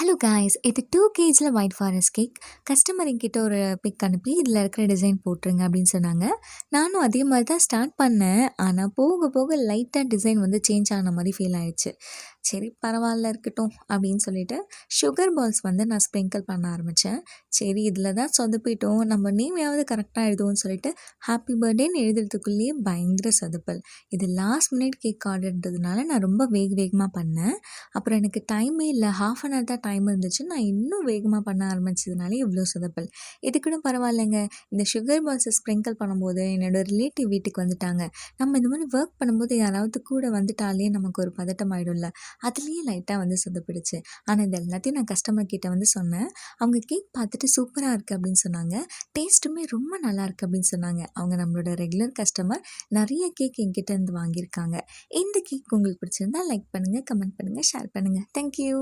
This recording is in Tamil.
ஹலோ காய்ஸ், இது 2 கேஜில ஒயிட் ஃபாரஸ்ட் கேக். கஸ்டமர் என்கிட்ட ஒரு பிக் அனுப்பி, இதில் இருக்கிற டிசைன் போட்டுருங்க அப்படின்னு சொன்னாங்க. நானும் அதே மாதிரி தான் ஸ்டார்ட் பண்ணேன். ஆனால் போக போக லைட்டாக டிசைன் வந்து சேஞ்ச் ஆன மாதிரி ஃபீல் ஆயிடுச்சு. சரி பரவாயில்ல இருக்கட்டும் அப்படின்னு சொல்லிட்டு சுகர் பால்ஸ் வந்து நான் ஸ்ப்ரிங்கிள் பண்ண ஆரம்பித்தேன். சரி இதில் தான் சொதப்பிட்டோம், நம்ம நேமையாவது கரெக்டாக எழுதுவோம்னு சொல்லிட்டு ஹாப்பி பர்த்டேன்னு எழுதுறதுக்குள்ளேயே பயங்கர சொதப்பல். இது லாஸ்ட் மினிட் கேக் ஆர்டர்ன்றதுனால நான் ரொம்ப வேகமாக பண்ணேன். அப்புறம் எனக்கு டைமே இல்லை, ஹாஃப் அன் ஹவர் தான் டைம் இருந்துச்சு. நான் இன்னும் வேகமாக பண்ண ஆரம்பிச்சதுனால இவ்வளோ சொதப்பல். இது கூட பரவாயில்லைங்க. இந்த சுகர் பால்ஸை ஸ்ப்ரிங்கிள் பண்ணும்போது என்னோடய ரிலேட்டிவ் வீட்டுக்கு வந்துட்டாங்க. நம்ம இந்த மாதிரி ஒர்க் பண்ணும்போது யாராவது கூட வந்துட்டாலே நமக்கு ஒரு பதட்டம் ஆகிடும்ல, அதுலேயே லைட்டாக வந்து சொதப்பிடுச்சு. ஆனால் இது எல்லாத்தையும் நான் கஸ்டமர் கிட்ட வந்து சொன்னேன். அவங்க கேக் பார்த்துட்டு சூப்பராக இருக்குது அப்படின்னு சொன்னாங்க. டேஸ்ட்டுமே ரொம்ப நல்லா இருக்குது அப்படின்னு சொன்னாங்க. அவங்க நம்மளோட ரெகுலர் கஸ்டமர், நிறைய கேக் என்கிட்ட இருந்து வாங்கியிருக்காங்க. இந்த கேக் உங்களுக்கு பிடிச்சிருந்தா லைக் பண்ணுங்கள், கமெண்ட் பண்ணுங்கள், ஷேர் பண்ணுங்கள். தேங்க்யூ.